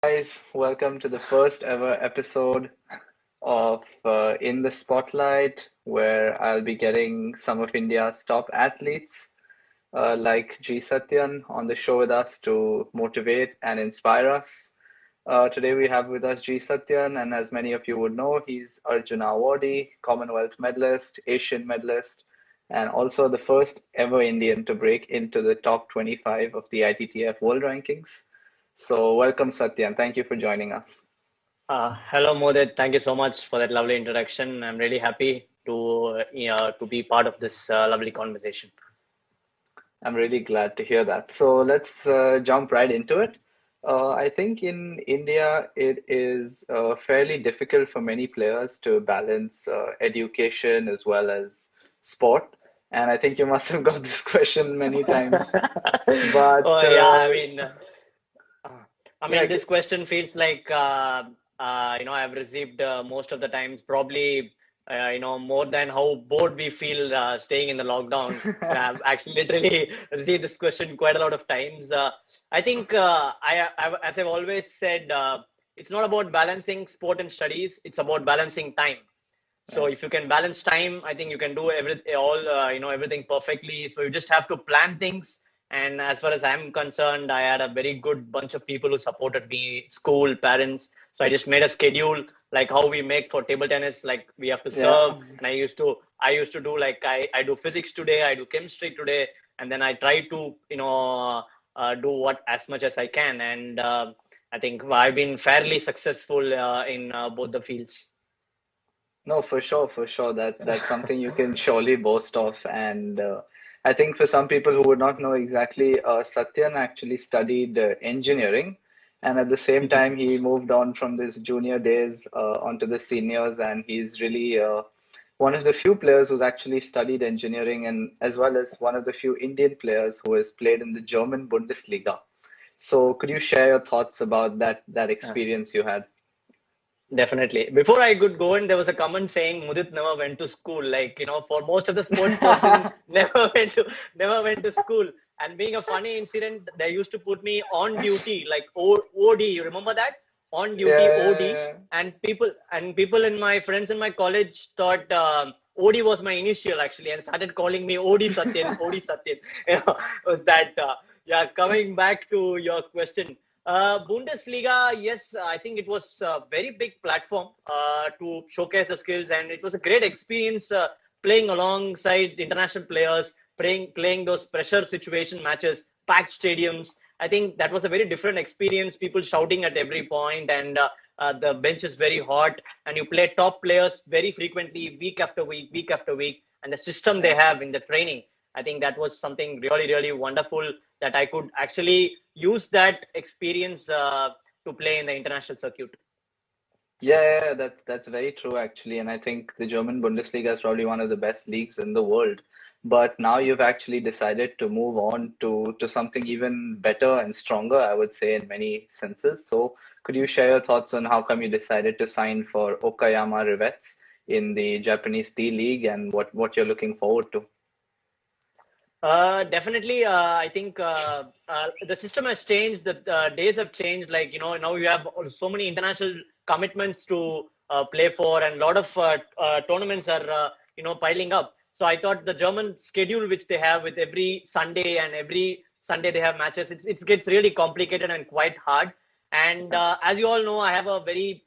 Guys, welcome to the first ever episode of In the Spotlight, where I'll be getting some of India's top athletes like g.sathiyan on the show with us to motivate and inspire us. Today we have with us g.sathiyan, and as many of you would know, he's Arjuna Awardee, Commonwealth medalist, Asian medalist, and also the first ever Indian to break into the top 25 of the ITTF World Rankings. So, welcome, Satya, and thank you for joining us. Hello, Mudit. Thank you so much for that lovely introduction. I'm really happy to be part of this lovely conversation. I'm really glad to hear that. So, let's jump right into it. I think in India, it is fairly difficult for many players to balance education as well as sport. And I think you must have got this question many times. But Oh yeah, yeah, this question feels like I've received most of the times, probably more than how bored we feel staying in the lockdown. I've actually literally received this question quite a lot of times. I think as I've always said, it's not about balancing sport and studies. It's about balancing time. So right. if you can balance time, I think you can do everything perfectly. So you just have to plan things. And as far as I'm concerned, I had a very good bunch of people who supported me, school, parents. So I just made a schedule like how we make for table tennis, like we have to Yeah. serve. And I used to do like I do physics today, I do chemistry today, and then I try to do what as much as I can. And I think I've been fairly successful in both the fields. No, for sure, for sure. That's something you can surely boast of. And I think for some people who would not know exactly, Satyan actually studied engineering, and at the same time he moved on from his junior days onto the seniors, and he's really one of the few players who's actually studied engineering, and as well as one of the few Indian players who has played in the German Bundesliga. So could you share your thoughts about that experience you had? Definitely. Before I could go in, there was a comment saying Mudit never went to school. Like, for most of the sports person, never went to school. And being a funny incident, they used to put me on duty, like OD. You remember that? On Yeah, duty yeah, OD. yeah. And people in my friends in my college thought OD was my initial actually, and started calling me OD Satyan, OD Satyan. Was that yeah, coming back to your question. Bundesliga, yes, I think it was a very big platform to showcase the skills, and it was a great experience playing alongside international players, playing those pressure situation matches, packed stadiums. I think that was a very different experience. People shouting at every point, and the bench is very hot, and you play top players very frequently, week after week, week after week, and the system they Yeah. have in the training. I think that was something really, really wonderful that I could actually use that experience to play in the international circuit. Yeah, that's very true actually, and I think the German Bundesliga is probably one of the best leagues in the world. But now you've actually decided to move on to something even better and stronger, I would say, in many senses. So could you share your thoughts on how come you decided to sign for Okayama Rivets in the Japanese D League and what you're looking forward to? Definitely, I think the system has changed. The days have changed. Like now you have so many international commitments to play for, and a lot of tournaments are piling up. So I thought the German schedule, which they have with every Sunday and every Sunday they have matches, it gets really complicated and quite hard. And Yeah. as you all know, I have a very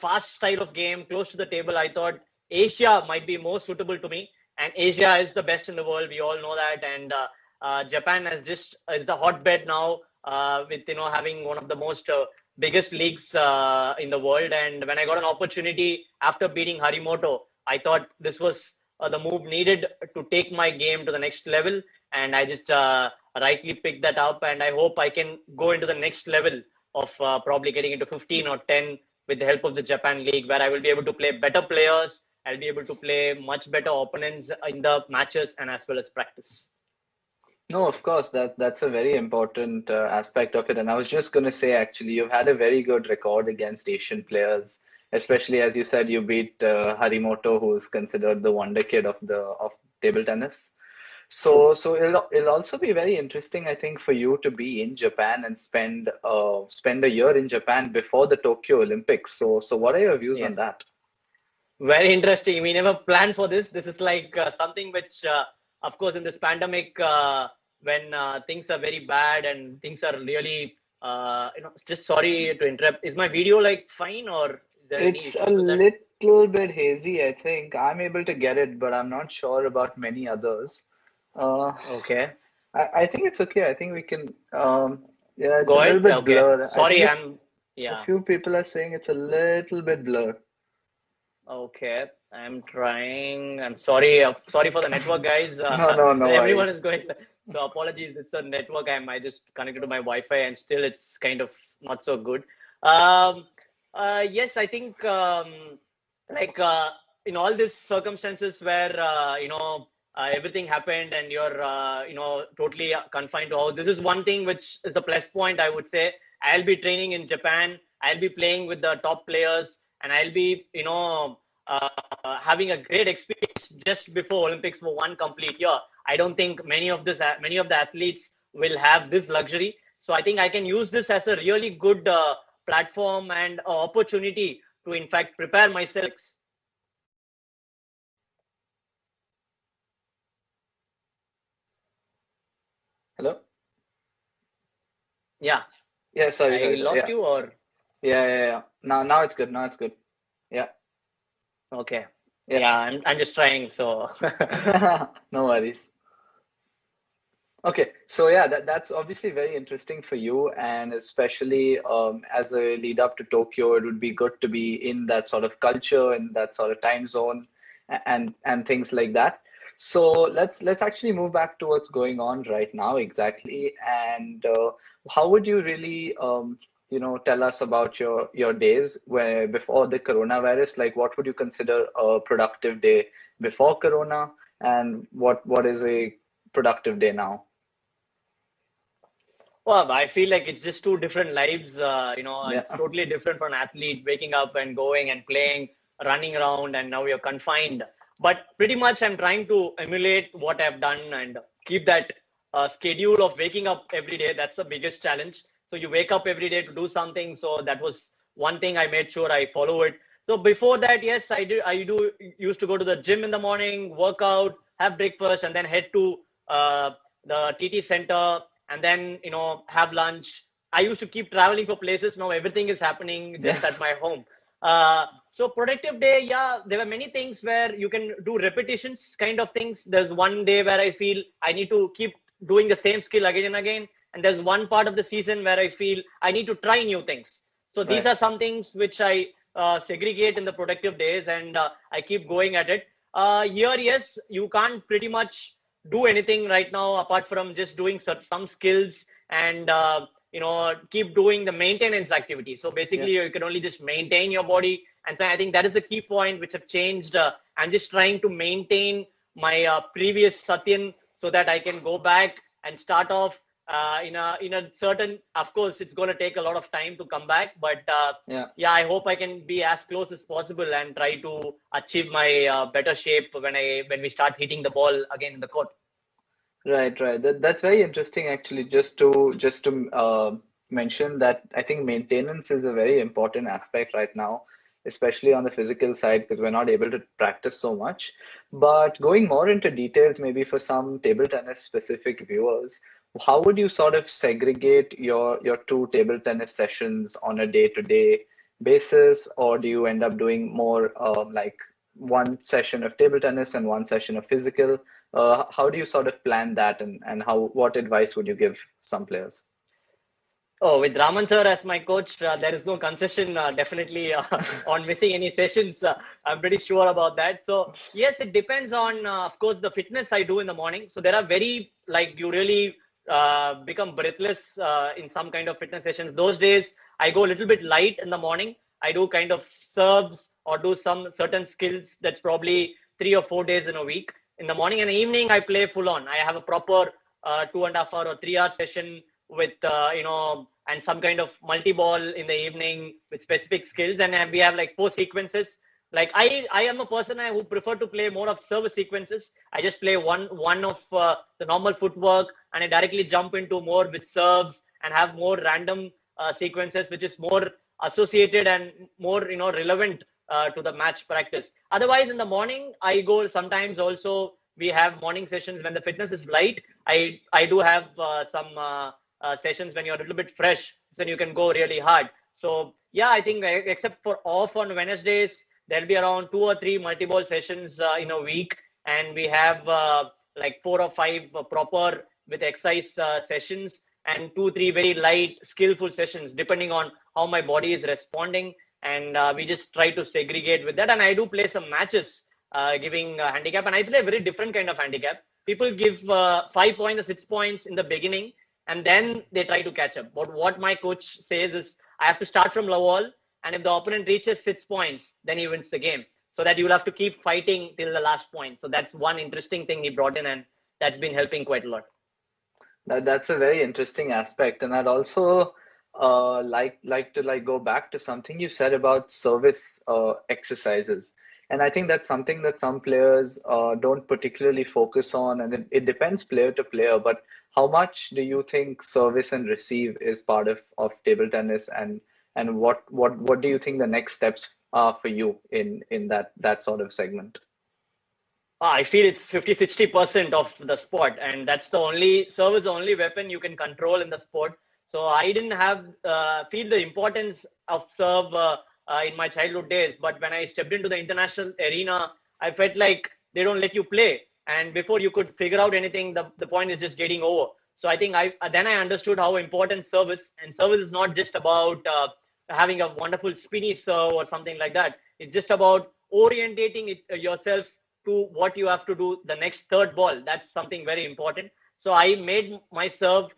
fast style of game, close to the table. I thought Asia might be more suitable to me, and Asia is the best in the world. We all know that, and Japan is the hotbed now, with having one of the most biggest leagues in the world. And when I got an opportunity after beating Harimoto, I thought this was the move needed to take my game to the next level, and I just rightly picked that up. And I hope I can go into the next level of probably getting into 15 or 10 with the help of the Japan League, where I will be able to play better players. I'll be able to play much better opponents in the matches and as well as practice. No, of course, that's a very important aspect of it. And I was just going to say, actually, you've had a very good record against Asian players, especially as you said, you beat Harimoto, who's considered the wonder kid of table tennis. True. So it'll also be very interesting, I think, for you to be in Japan and spend a year in Japan before the Tokyo Olympics. So what are your views on Yes. that? Very interesting. We never planned for this. This is like something which, of course, in this pandemic, when things are very bad and things are really, just sorry to interrupt. Is my video like fine, or is there any It's a issues with that? little bit hazy, I think. I'm able to get it, but I'm not sure about many others. Uh, Okay. I think it's okay. I think we can. Yeah, it's a Go little ahead. bit Okay. blurred. I think Sorry, if I'm, a yeah. few people are saying it's a little bit blurred. Okay. I'm trying. I'm sorry. Sorry for the network, guys. No, no, no Everyone worries. is going. So apologies. It's a network. I just connected to my Wi-Fi, and still it's kind of not so good. Um, yes, I think like in all these circumstances where everything happened and you're totally confined to house. This is one thing which is a plus point, I would say. I'll be training in Japan. I'll be playing with the top players, and I'll be uh, having a great experience just before Olympics for one complete year. I don't think many of the athletes will have this luxury. So I think I can use this as a really good platform and opportunity to, in fact, prepare myself. Hello? Yeah, Yeah, sorry, I sorry, sorry. lost Yeah. you, or Yeah. Now it's good. Now it's good. Yeah. okay. Yeah. Yeah, I'm just trying. So No worries. Okay, so yeah, that's obviously very interesting for you, and especially as a lead up to Tokyo, it would be good to be in that sort of culture, in that sort of time zone, and things like that. So let's actually move back to what's going on right now exactly, and how would you really tell us about your days where before the coronavirus? Like, what would you consider a productive day before Corona, and what is a productive day now? well, I feel like it's just two different lives. It's Yeah. totally different for an athlete waking up and going and playing, running around, and now you're confined. But pretty much, I'm trying to emulate what I've done and keep that schedule of waking up every day. That's the biggest challenge. So you wake up every day to do something. So that was one thing I made sure I follow it. So before that, yes, I do used to go to the gym in the morning, work out, have breakfast, and then head to the TT center, and then have lunch. I used to keep traveling for places. Now everything is happening Yeah. just at my home. So productive day, yeah, there were many things where you can do repetitions kind of things. There's one day where I feel I need to keep doing the same skill again and again, and there's one part of the season where I feel I need to try new things. So these Right. are some things which I segregate in the productive days, and I keep going at it. Here, yes, you can't pretty much do anything right now apart from just doing some skills and keep doing the maintenance activity. So Yeah. basically you can only just maintain your body, and so I think that is a key point which have changed. I'm just trying to maintain my previous Satyan so that I can go back and start off in a certain. Of course it's going to take a lot of time to come back, but Yeah. yeah, I hope I can be as close as possible and try to achieve my better shape when we start hitting the ball again in the court. Right. That's very interesting actually. Just to mention that I think maintenance is a very important aspect right now, especially on the physical side because we're not able to practice so much. But going more into details, maybe for some table tennis specific viewers, how would you sort of segregate your two table tennis sessions on a day-to-day basis, or do you end up doing more like one session of table tennis and one session of physical? How do you sort of plan that, and what advice would you give some players? Oh, with Raman sir as my coach, there is no concession definitely on missing any sessions. I'm pretty sure about that. So yes, it depends on, of course, the fitness I do in the morning. So there are very like you really become breathless in some kind of fitness sessions. Those days I go a little bit light in the morning. I do kind of serves or do some certain skills. That's probably 3 or 4 days in a week. In the morning and evening, I play full on. I have a proper 2.5 hour or 3 hour session with and some kind of multi ball in the evening with specific skills, and we have like four sequences. Like I am a person who prefer to play more of service sequences. I just play one of the normal footwork, and I directly jump into more with serves and have more random sequences, which is more associated and more relevant to the match practice. Otherwise, in the morning, I go sometimes also. We have morning sessions when the fitness is light. I do have some sessions when you're a little bit fresh, so you can go really hard. So yeah, I think except for off on Wednesdays, there'll be around 2 or 3 multi-ball sessions in a week, and we have like 4 or 5 proper with exercise sessions, and 2, 3 very light, skillful sessions, depending on how my body is responding. And we just try to segregate with that. And I do play some matches, giving handicap, and I play a very different kind of handicap. People give 5 points or 6 points in the beginning, and then they try to catch up. But what my coach says is, I have to start from low wall, and if the opponent reaches 6 points, then he wins the game. So that you'll have to keep fighting till the last point. So that's one interesting thing he brought in, and that's been helping quite a lot. That's a very interesting aspect, and I'd also like to go back to something you said about service exercises, and I think that's something that some players don't particularly focus on, and it depends player to player. But how much do you think service and receive is part of table tennis, and what do you think the next steps are for you in that sort of segment? I feel it's 50-60% of the sport, and that's the only serve is the only weapon you can control in the sport. So I didn't have feel the importance of serve in my childhood days, but when I stepped into the international arena, I felt like they don't let you play, and before you could figure out anything, the point is just getting over. So I think I understood how important service, and service is not just about having a wonderful spinny serve or something like that. It's just about orientating yourself to what you have to do the next third ball. That's something very important. So I made my serve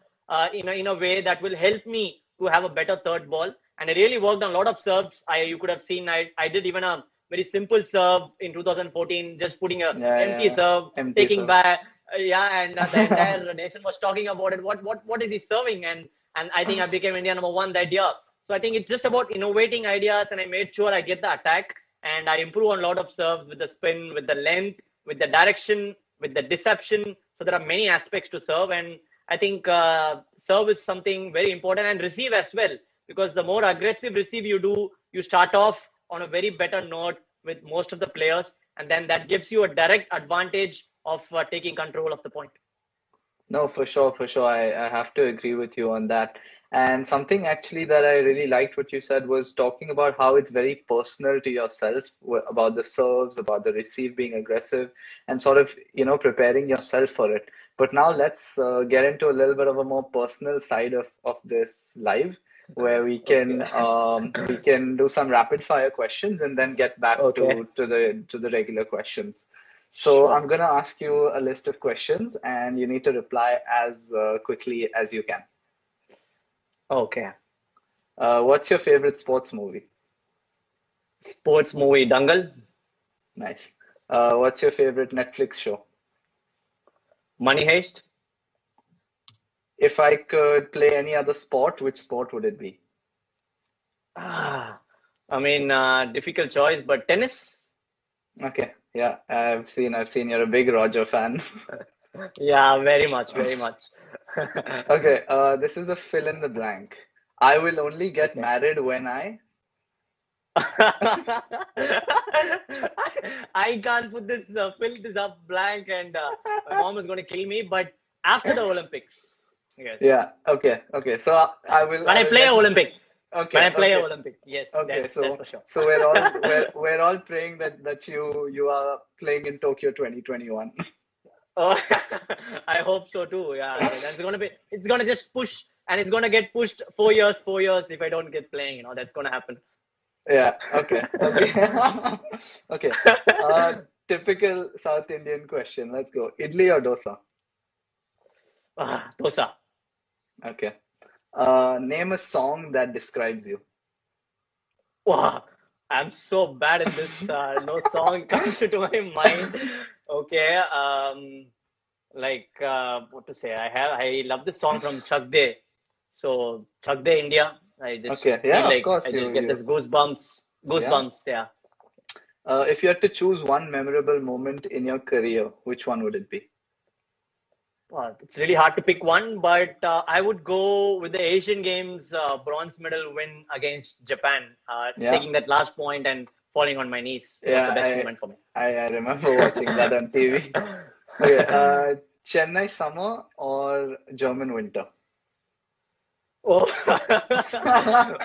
in a way that will help me to have a better third ball. And I really worked on a lot of serves. You could have seen I did even a very simple serve in 2014, just putting a Yeah, empty yeah, serve, empty taking serve. back. Yeah, and the entire nation was talking about it. What is he serving? And I think I became India number one that year. So I think it's just about innovating ideas, and I made sure I get the attack, and I improve on a lot of serves with the spin, with the length, with the direction, with the deception. So there are many aspects to serve, and I think serve is something very important, and receive as well, because the more aggressive receive you do, you start off on a very better note with most of the players, and then that gives you a direct advantage of taking control of the point. No, for sure, for sure. I have to agree with you on that. And something actually that I really liked what you said was talking about how it's very personal to yourself, about the serves, about the receive being aggressive, and sort of, preparing yourself for it. But now let's get into a little bit of a more personal side of this live, where Okay. we can do some rapid fire questions and then get back Okay. to the regular questions. So Sure. I'm going to ask you a list of questions, and you need to reply as quickly as you can. Okay. What's your favorite sports movie? Sports movie Dangal, Nice. What's your favorite Netflix show? Money Heist. If I could play any other sport, which sport would it be? Ah, I mean, difficult choice, but tennis. Okay, yeah, I've seen you're a big Roger fan. Yeah, very much, very much. Okay, this is a fill in the blank. I will only get Okay. married when I. I can't put this, fill this up blank, and my mom is going to kill me. But after the Olympics, yes. Yeah, okay, okay. So When I I will play a let you. Olympic, when Okay, I play a okay. Olympic, yes, Okay, that's so for sure. so we're all praying that you are playing in Tokyo 2021. Oh, I hope so too. Yeah, that's gonna be. It's gonna just push, and it's gonna get pushed 4 years, 4 years if I don't get playing. That's gonna happen. Yeah, okay, okay. Okay. Uh, Typical South Indian question. Let's go. Idli or dosa? Dosa. Okay. Name a song that describes you. Wow, I'm so bad at this. No song comes to my mind. Okay. Like what to say? I love this song from Chak De. So Chak De India. I just Okay, feel yeah, of like I course just you get you this goosebumps. yeah. Goosebumps. Yeah. If you had to choose one memorable moment in your career, which one would it be? It's really hard to pick one, but I would go with the Asian Games bronze medal win against Japan, Yeah, taking that last point and falling on my knees was yeah, the best moment for me. I remember watching that on TV. Okay, Chennai summer or German winter? Oh,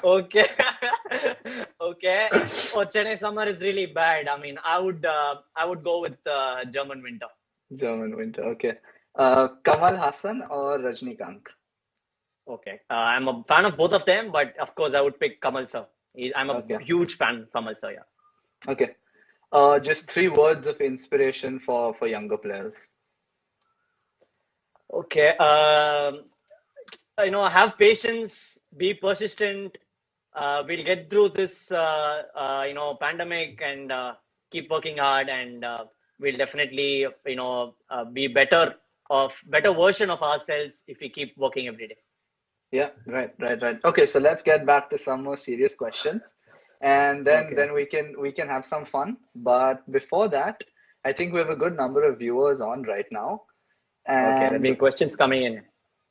okay. Okay. Oh, Chennai summer is really bad. I mean, I would go with German winter. German winter, okay. Kamal Hassan or Rajnikant? Okay. I'm a fan of both of them, but of course, I would pick Kamal sir. I'm a Okay, huge fan of Kamal sir. Yeah. okay. Just three words of inspiration for younger players. Okay. Have patience, be persistent. We'll get through this, pandemic and keep working hard, and we'll definitely, be better version of ourselves if we keep working every day. Yeah, right. Okay, so let's get back to some more serious questions, and then Okay. then we can have some fun. But before that, I think we have a good number of viewers on right now, Okay. There'll and be questions coming in.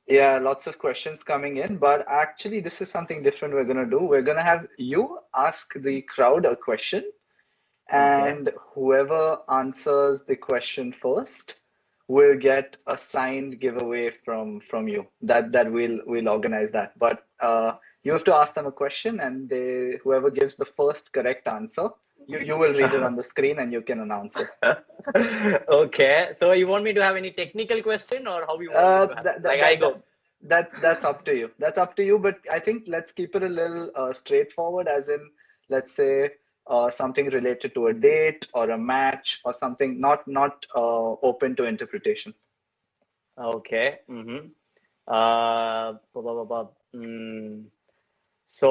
yeah, lots of questions coming in. But actually, this is something different we're gonna do. We're gonna have you ask the crowd a question, Okay. and whoever answers the question first will get a signed giveaway from you. That we'll organize that. But you have to ask them a question, and whoever gives the first correct answer, you will read it on the screen and you can announce it. Okay. So you want me to have any technical question, or how you want me Uh, to have? that, Like that, I that, that, go. that's up to you. That's up to you. But I think let's keep it a little straightforward, as in, let's say something related to a date or a match or something, not open to interpretation. Okay. Mm-hmm. Blah, blah, blah, blah. So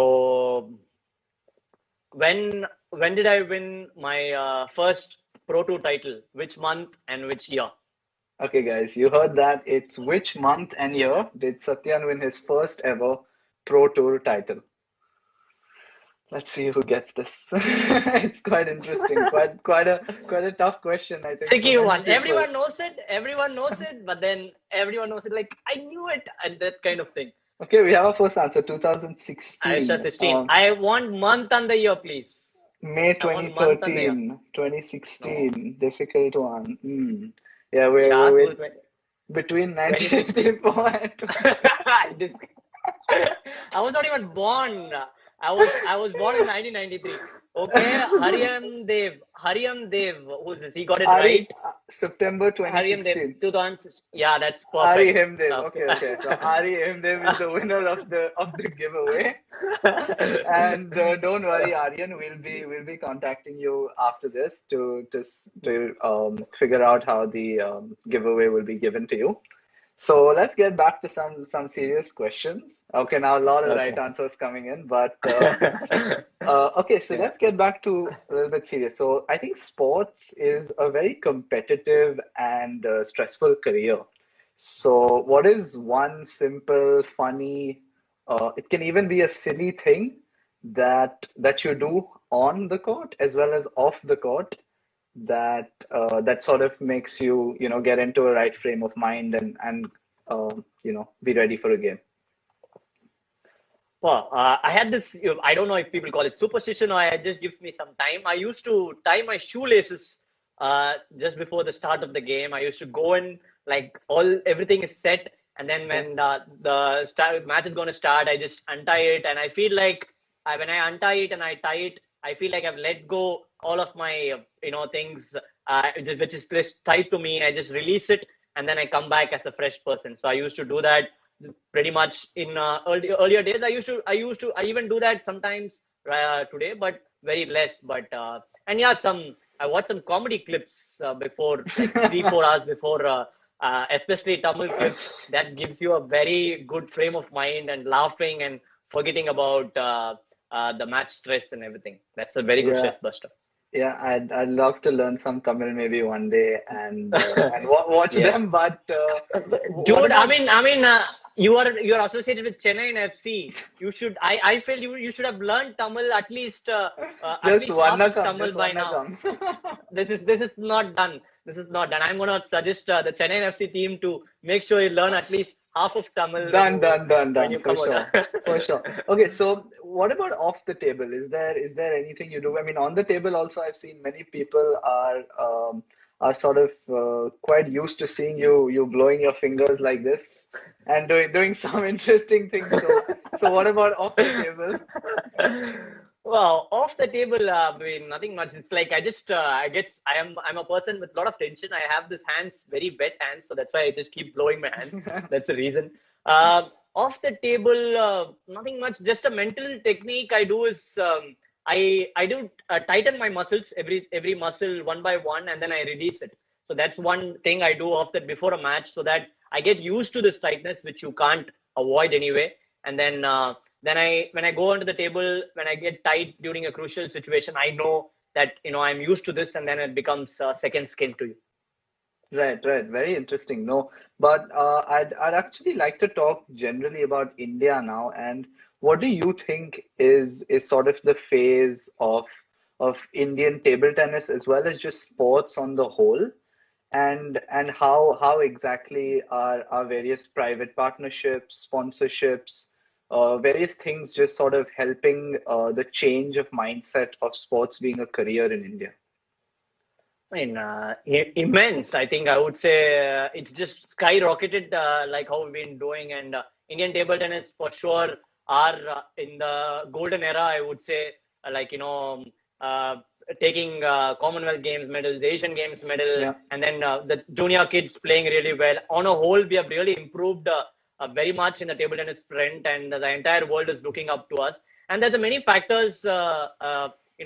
when did I win my first Pro Tour title? Which month and which year? Okay, guys, you heard that. It's which month and year did Satyan win his first ever Pro Tour title? Let's see who gets this. It's quite interesting. Quite a tough question, I think, for Tricky many one. people. Everyone knows it. Everyone knows it. But then everyone knows it. Like I knew it, and that kind of thing. Okay, we have our first answer, Aisha 2016. 16. I want month and the year, please. May I want month and the year. 2013, No. 2016. Difficult one. Yeah, Yeah, we're between 2016. 1984 and This I was not even born. I was born in 1993. Okay, Hariam Dev. Who's this? He got it Ari, right. September Hariam Dev, 2016. 2000. Yeah, that's Ari perfect. Himdev. Okay. Okay. So Ari Himdev is the winner of the giveaway. And don't worry, Aryan. We'll be contacting you after this to figure out how the giveaway will be given to you. So let's get back to some serious questions. Okay, now a lot of right Okay. answers coming in, but okay, so Yeah. let's get back to a little bit serious. So I think sports is a very competitive and stressful career. So what is one simple, funny, it can even be a silly thing that you do on the court as well as off the court that sort of makes you get into a right frame of mind and be ready for a game. Well, I had this. I don't know if people call it superstition or it just gives me some time. I used to tie my shoelaces just before the start of the game. I used to go in like everything is set, and then Okay. when the match is going to start, I just untie it, and I feel like when I untie it and I tie it, I feel like I've let go all of my things which is tied to me. I just release it, and then I come back as a fresh person. So I used to do that pretty much in earlier days. I even do that sometimes today, but very less. But and yeah, I watched some comedy clips before, like 3 4 hours before, especially Tamil clips. That gives you a very good frame of mind and laughing and forgetting about the match stress and everything. That's a very good Yeah, stress buster. yeah, I'd love to learn some Tamil maybe one day and watch Yes. them. But what Dude, about? You are associated with Chennai and FC. You should. I feel you should have learned Tamil at Just least half of Vannakam, Tamil just by now. Vannakam. This is not done. This is not done. I'm gonna suggest the Chennai and FC team to make sure you learn at least half of Tamil Done, done, done, when done, you for come out. sure, for sure. Okay, so what about off the table? Is there anything you do? I mean, on the table also, I've seen many people are sort of quite used to seeing you blowing your fingers like this and doing some interesting things. So what about off the table? Well, off the table, I mean, nothing much. It's like I'm a person with a lot of tension. I have this hands, very wet hands, so that's why I just keep blowing my hands. That's the reason. Off the table, nothing much. Just a mental technique I do is I do tighten my muscles, every muscle one by one, and then I release it. So that's one thing I do off that before a match, so that I get used to this tightness, which you can't avoid anyway. And then when I go onto the table, when I get tight during a crucial situation, I know that I'm used to this, and then it becomes second skin to you. Right, right. Very interesting. No, but I'd actually like to talk generally about India now. And what do you think is sort of the phase of Indian table tennis as well as just sports on the whole? And how exactly are various private partnerships, sponsorships, various things just sort of helping the change of mindset of sports being a career in India? I mean, immense. I think I would say it's just skyrocketed, like how we've been doing. And Indian table tennis for sure are in the golden era, I would say, like, uh, taking Commonwealth Games medals, Asian Games medal, Yeah. and then the junior kids playing really well. On a whole, we have really improved very much in the table tennis front, and the entire world is looking up to us. And there's a many factors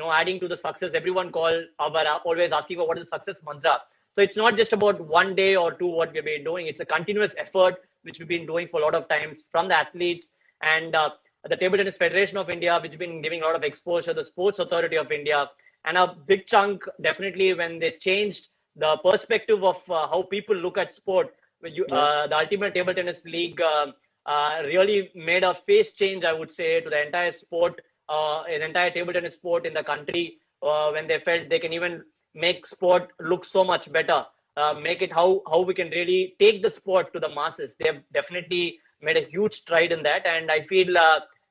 adding to the success. Everyone are always asking for what is the success mantra. So it's not just about one day or two what we've been doing. It's a continuous effort which we've been doing for a lot of times from the athletes and the Table Tennis Federation of India, which has been giving a lot of exposure, the Sports Authority of India, and a big chunk definitely when they changed the perspective of how people look at sport. Yeah. The Ultimate Table Tennis League really made a face change, I would say, to the entire sport, an entire table tennis sport in the country, when they felt they can even make sport look so much better, make it how we can really take the sport to the masses. They have definitely made a huge stride in that, and I feel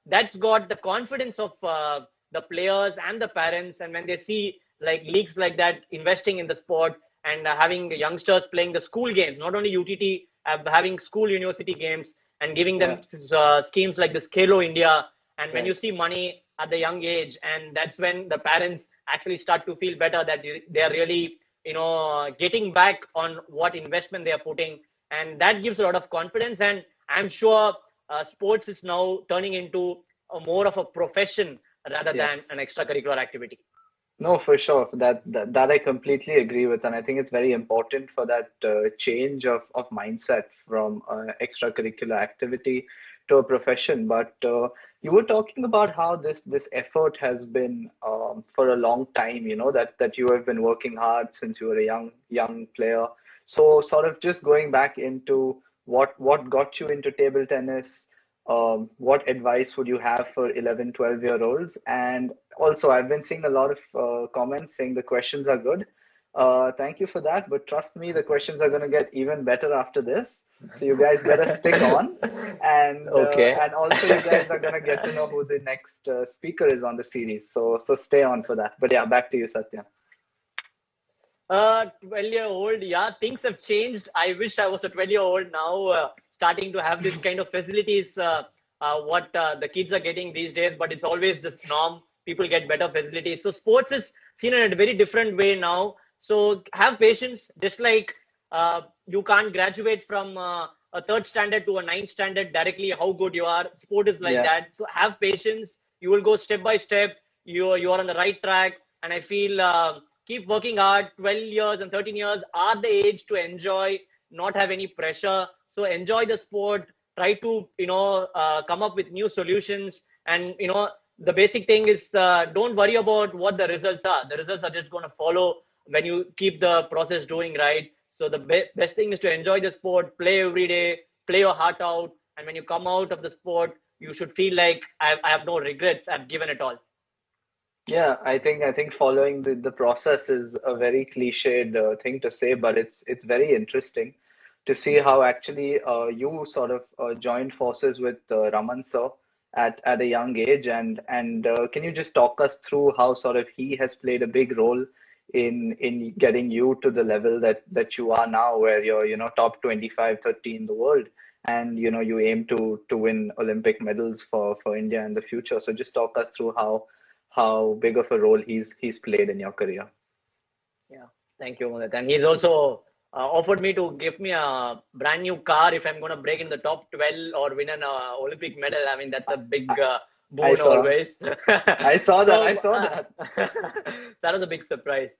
that's got the confidence of the players and the parents. And when they see like leagues like that investing in the sport and having youngsters playing the school games, not only UTT, having school university games and giving Yeah. them schemes like this Kalo India. And when you Right. see money at the young age, and that's when the parents actually start to feel better that they are really, getting back on what investment they are putting, and that gives a lot of confidence. And I'm sure sports is now turning into a more of a profession rather than Yes. an extracurricular activity. No, for sure. That I completely agree with, and I think it's very important for that change of mindset from extracurricular activity to a profession. But you were talking about how this effort has been for a long time. That you have been working hard since you were a young player. So sort of just going back into what got you into table tennis. What advice would you have for 11, 12 year olds? And also, I've been seeing a lot of comments saying the questions are good. Thank you for that. But trust me, the questions are going to get even better after this. So you guys better stick on. And Okay. also, you guys are going to get to know who the next speaker is on the series. So stay on for that. But yeah, back to you, Satya. 12-year-old, yeah, things have changed. I wish I was a 12-year-old now, starting to have this kind of facilities, what the kids are getting these days, but it's always the norm. People get better facilities. So sports is seen in a very different way now. So have patience, just like you can't graduate from a third standard to a ninth standard directly, how good you are. Sport is like Yeah. that. So have patience. You will go step by step. You are on the right track. And I feel keep working hard. 12 years and 13 years are the age to enjoy, not have any pressure. So enjoy the sport. Try to come up with new solutions. And the basic thing is don't worry about what the results are. The results are just going to follow when you keep the process doing right. So the best thing is to enjoy the sport, play every day, play your heart out, And when you come out of the sport, you should feel like I have no regrets. I've given it all. Yeah, I think following the process is a very cliched thing to say, but it's very interesting to see how actually you sort of joined forces with Raman sir at a young age, and can you just talk us through how sort of he has played a big role in getting you to the level that you are now, where you're top 25, 30 in the world, and you aim to win Olympic medals for India in the future. So just talk us through how big of a role he's played in your career. Yeah, thank you, Mudit. And he's also offered me to give me a brand new car if I'm going to break in the top 12 or win an Olympic medal. I mean, that's a big I boon saw always. I saw that. I So saw that. that was a big surprise.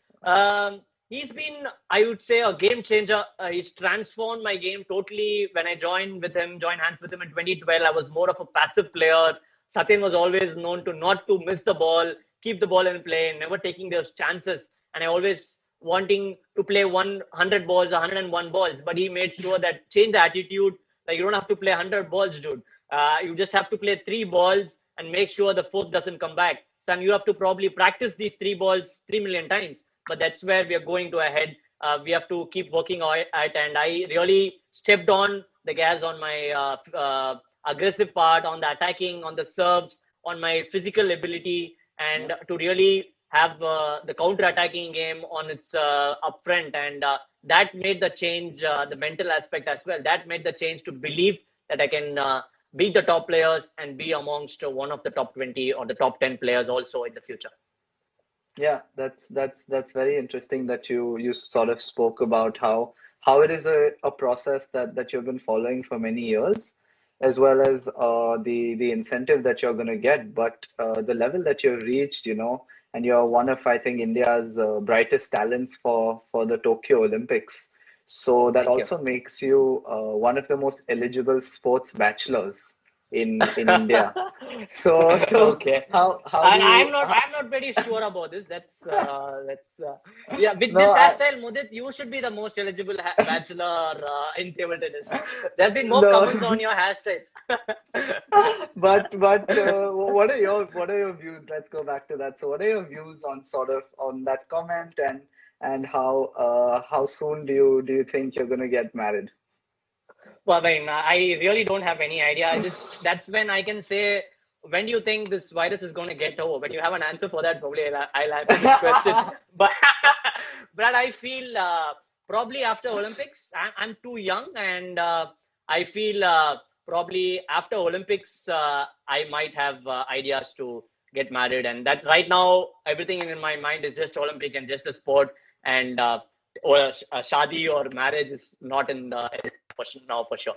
He's been, I would say, a game changer. He's transformed my game totally. When I joined hands with him in 2012, I was more of a passive player. Sathiyan was always known to not to miss the ball, keep the ball in play, never taking those chances. And I always wanting to play 100 balls, 101 balls. But he made sure that change the attitude. Like you don't have to play 100 balls, dude. You just have to play 3 balls and make sure the fourth doesn't come back. So and you have to probably practice these 3 balls 3 million times. But that's where we are going to ahead. We have to keep working on it, and I really stepped on the gas on my aggressive part, on the attacking, on the serves, on my physical ability, Yeah. and to really have the counter-attacking game on its upfront, and that made the change, the mental aspect as well. That made the change to believe that I can beat the top players and be amongst one of the top 20 or the top 10 players also in the future. Yeah, that's very interesting that you sort of spoke about how it is a process that you've been following for many years, as well as the incentive that you're going to get, but the level that you've reached, and you're one of, I think, India's brightest talents for the Tokyo Olympics. So that Thank you. also makes you one of the most eligible sports bachelors in India. So Okay. how do And you I'm not very sure about this. Yeah, with no, this hairstyle, Mudit, you should be the most eligible bachelor in table tennis. There's been more no. comments on your hairstyle. But what are your views? Let's go back to that. So what are your views on sort of on that comment, and how soon do you think you're gonna get married? Well, I mean, I really don't have any idea. I just that's when I can say, when do you think this virus is going to get over? When you have an answer for that, probably I'll answer this question. But but I feel probably after Olympics. I'm too young, and I feel probably after Olympics I might have ideas to get married. And that right now everything in my mind is just Olympic and just the sport, and or shadi or marriage is not in the question now for sure.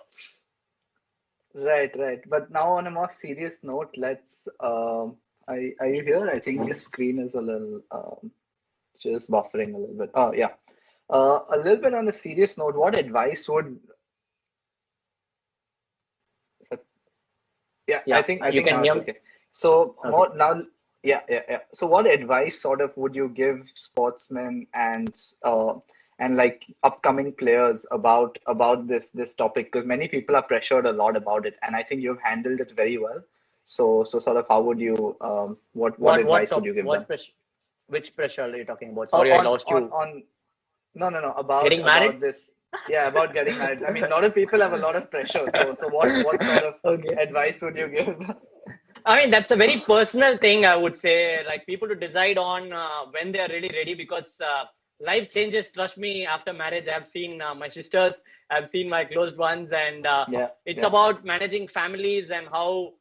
Right, right. But now on a more serious note, let's are you here? I think your screen is a little just buffering a little bit. Oh yeah. A little bit on a serious note, what advice would yeah, I Yeah, think I you think can now hear it's me. okay. So Okay. more now, yeah, yeah, yeah. So what advice sort of would you give sportsmen and like upcoming players about this topic? Because many people are pressured a lot about it, and I think you've handled it very well. So sort of how would you what What's advice would up? you give them? What pressure? Which pressure are you talking about? Sorry, I On lost on you. on No, no, no, about Getting married? this. Yeah, about getting married. I mean, a lot of people have a lot of pressure. So what sort of Okay. advice would you give? I mean, that's a very personal thing, I would say. Like people to decide on when they are really ready, because life changes. Trust me, after marriage, I've seen my sisters, I've seen my closed ones, and Yeah, it's yeah, about managing families and how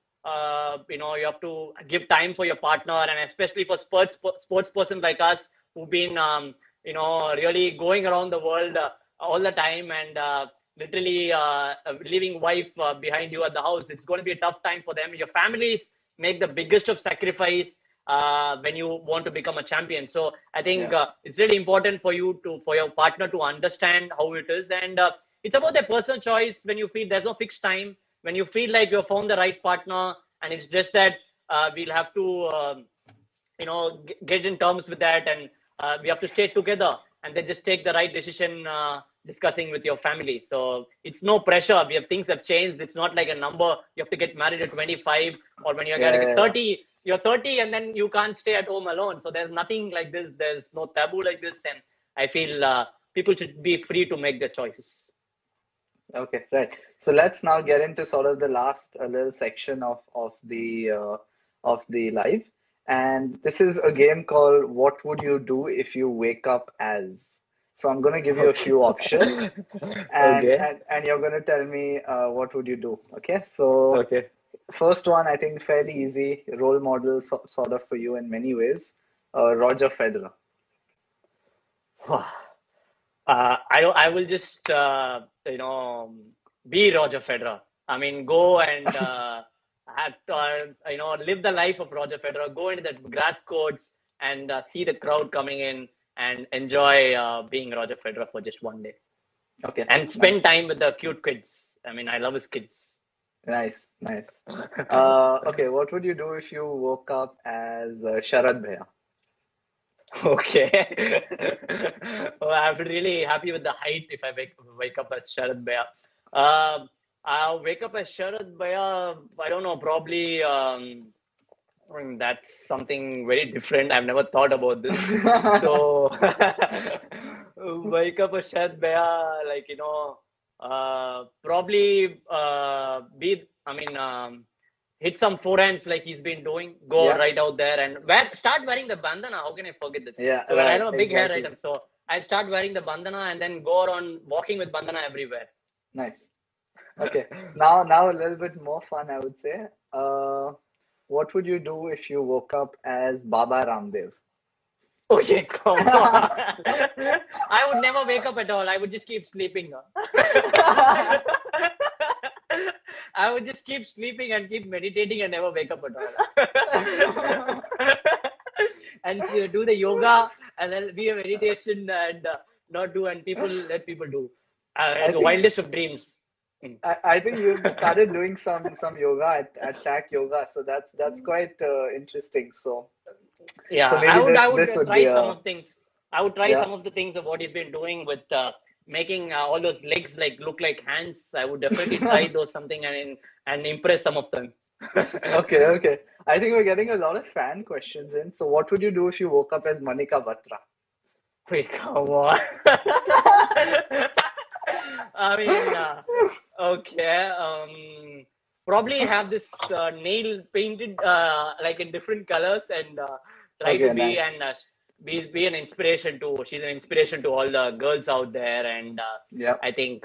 you have to give time for your partner, and especially for sports person like us who've been really going around the world all the time, and literally leaving wife behind you at the house. It's going to be a tough time for them. Your families make the biggest of sacrifice when you want to become a champion. So I think yeah, it's really important for your partner to understand how it is, and it's about their personal choice. When you feel there's no fixed time, when you feel like you've found the right partner, and it's just that we'll have to get in terms with that, and we have to stay together and then just take the right decision discussing with your family. So it's no pressure. Things have changed. It's not like a number. You have to get married at 25, or when you're getting 30, you're 30, and then you can't stay at home alone. So there's nothing like this. There's no taboo like this, and I feel people should be free to make their choices. Okay, right. So let's now get into sort of the last little section of the live, and this is a game called "What Would You Do If You Wake Up As?" So I'm going to give you a few options, and Okay. and you're going to tell me what would you do. Okay, so Okay. first one, I think fairly easy, role model sort of for you in many ways, Roger Federer. I will just be Roger Federer. I mean, go and have live the life of Roger Federer. Go into the grass courts and see the crowd coming in and enjoy being Roger Federer for just one day. Okay, And spend nice, time with the cute kids. I mean, I love his kids. nice, nice. Okay, what would you do if you woke up as Sharat Bhaiya? Okay. Oh, I'm really happy with the height if I wake up as Sharat Bhaiya. I'll wake up as Sharat Bhaiya, I don't know, probably I mean, that's something very different. I've never thought about this. So wake up as Sharat Bhaiya, like, probably I mean, hit some forehands like he's been doing. Go Yeah, right out there and start wearing the bandana. How can I forget this? yeah, So when I right, have a big hair, right? exactly. So I start wearing the bandana and then go around walking with bandana everywhere. Nice. Okay, now a little bit more fun, I would say. What would you do if you woke up as Baba Ramdev? Okay, come on. I would never wake up at all. I would just keep sleeping. I would just keep sleeping and keep meditating and never wake up at all. And do the yoga and then be a meditation and not do, and let people do. I The think wildest of dreams. Mm. I think you've started doing some yoga at TAC Yoga, so that's quite interesting. So Yeah, maybe I would this would be try some a of things. I would try yeah. some of the things of what he's been doing with making all those legs like look like hands. I would definitely try those something and impress some of them. Okay, okay. I think we're getting a lot of fan questions in. So what would you do if you woke up as Manika Batra? Wait, come on. I mean, okay. Probably have this nail painted like in different colors and try to Okay, be nice. and be an inspiration to. She's an inspiration to all the girls out there, and Yep. I think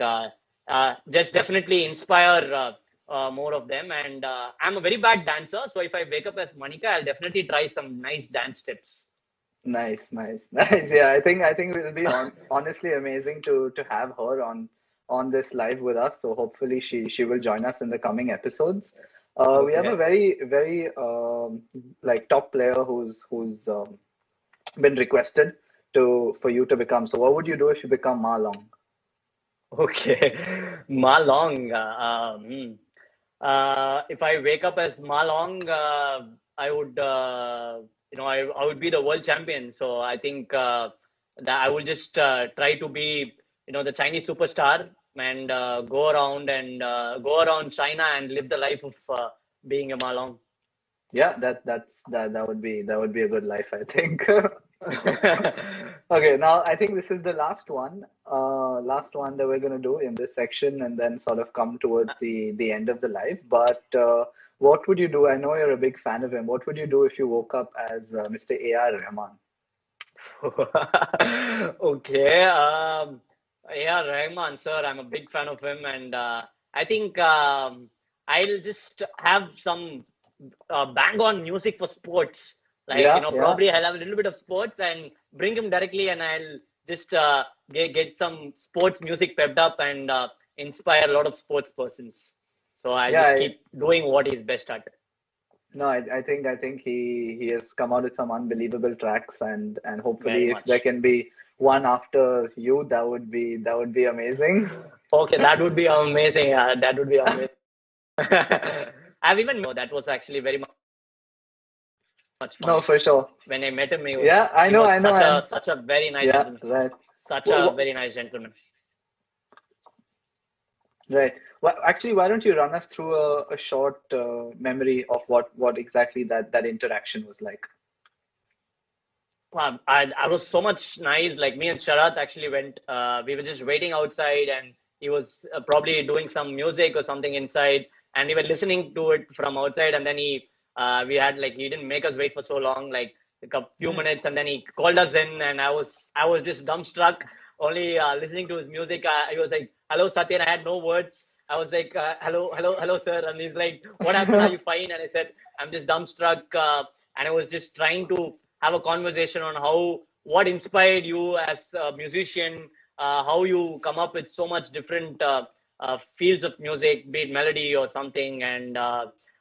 just definitely inspire more of them. And I'm a very bad dancer, so if I wake up as Monica, I'll definitely try some nice dance steps. Nice, nice, nice. Yeah, I think it will be honestly amazing to have her on this live with us. So hopefully she will join us in the coming episodes. We have a Okay. very like top player who's been requested to for you to become. So what would you do if you become Ma Long? Okay, Malong. If I wake up as Malong, I would, I would be the world champion. So I think that I will just try to be, the Chinese superstar and go around China and live the life of being a Malong. Yeah, that would be a good life, I think. Okay, now I think this is the last one that we're gonna do in this section, and then sort of come towards the end of the live. But what would you do? I know you're a big fan of him. What would you do if you woke up as Mr. A.R. Rahman? Okay. Yeah, Rahman, sir, I'm a big fan of him, and I think I'll just have some bang on music for sports. Like, Yeah, yeah. probably I'll have a little bit of sports and bring him directly, and I'll just get some sports music pepped up and inspire a lot of sports persons. So I Yeah, just keep doing what he's best at. no, I think he has come out with some unbelievable tracks, and Very hopefully if there much. can be one after you, that would be amazing. Okay, that would be amazing. That would be amazing. I've even that was actually very much fun. No, for sure. When I met him, Yeah, I he know, was I know, and such a very nice yeah, gentleman. right. Such Wh- a wh- very nice gentleman. Right. Well, actually, why don't you run us through a short memory of what exactly that interaction was like? I was so much nice. Like me and Sharat actually went. We were just waiting outside, and he was probably doing some music or something inside, and we were listening to it from outside. And then we had like he didn't make us wait for so long, like a few Hmm. minutes, and then he called us in, and I was just dumbstruck, only listening to his music. He was like, "Hello, Satyan." I had no words. I was like, "Hello, hello, hello, sir," and he's like, "What happened? Are you fine?" And I said, "I'm just dumbstruck," and I was just trying to have a conversation on what inspired you as a musician, how you come up with so much different fields of music, be it melody or something, and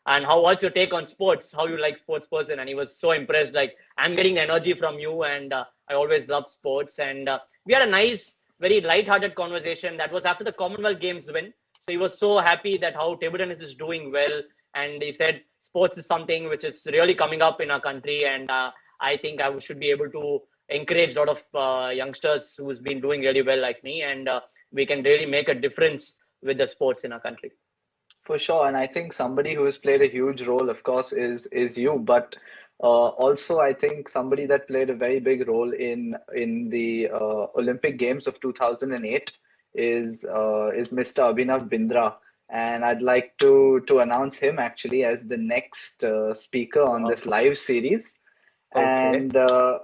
what's your take on sports, how you like sports person. And he was so impressed, like, I'm getting the energy from you, and I always love sports. And we had a nice, very light-hearted conversation. That was after the Commonwealth Games win. So he was so happy that how table tennis is doing well, and he said sports is something which is really coming up in our country, and I think I should be able to encourage a lot of youngsters who's been doing really well like me, and we can really make a difference with the sports in our country. For sure, and I think somebody who has played a huge role, of course, is you. But also, I think somebody that played a very big role in the Olympic Games of 2008 is Mr. Abhinav Bindra, and I'd like to announce him actually as the next speaker on Wow. this live series. Okay. And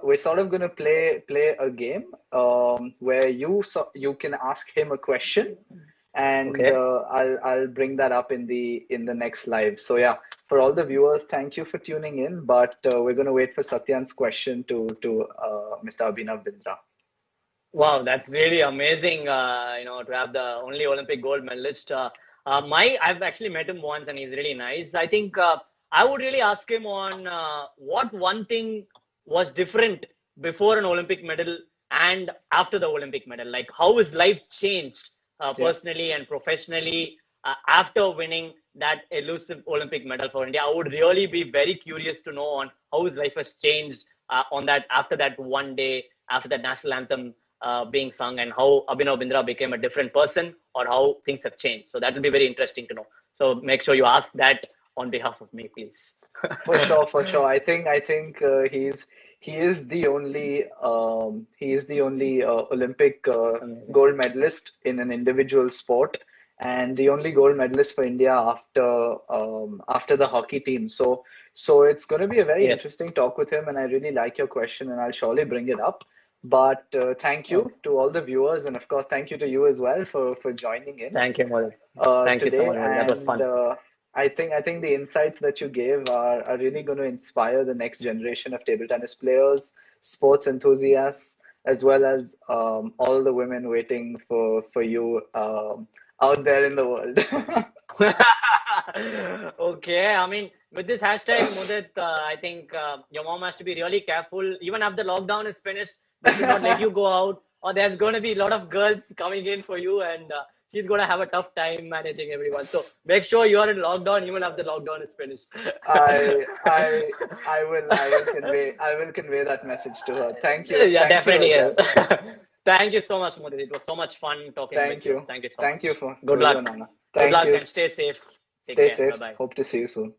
we're sort of going to play a game where you can ask him a question, and Okay. I'll bring that up in the next live. So yeah, for all the viewers, thank you for tuning in. But we're going to wait for Satyan's question to Mr. Abhinav Bindra. Wow, that's really amazing. To have the only Olympic gold medalist. I've actually met him once, and he's really nice. I think I would really ask him on what one thing was different before an Olympic medal and after the Olympic medal. Like, how his life changed Yeah. personally and professionally after winning that elusive Olympic medal for India. I would really be very curious to know on how his life has changed on that after that one day, after that national anthem being sung, and how Abhinav Bindra became a different person, or how things have changed. So that will be very interesting to know. So make sure you ask that on behalf of me, please. For sure, for sure. I think he is the only Olympic Amazing. gold medalist in an individual sport, and the only gold medalist for India after the hockey team. So it's going to be a very Yes. interesting talk with him, and I really like your question, and I'll surely bring it up. But thank you Okay. to all the viewers, and of course, thank you to you as well for joining in Thank you, Mudit. Thank you so today. much, Mudit. That was And fun. I think the insights that you gave are really going to inspire the next generation of table tennis players, sports enthusiasts, as well as all the women waiting for you out there in the world. Okay, I mean, with this hashtag, Mudit, I think your mom has to be really careful. Even after the lockdown is finished, they should not let you go out, or there's going to be a lot of girls coming in for you, and she's going to have a tough time managing everyone. So make sure you are in lockdown even after lockdown is finished. I I I will convey that message to her. Yeah, Thank you definitely. again. Yes. Thank you so much, Mudit. It was so much fun talking with Thank you. you. Thank you so Thank much. you for Good your luck. Nana. Good Thank luck you. and stay safe. Take Stay care. safe. Bye bye. Hope to see you soon.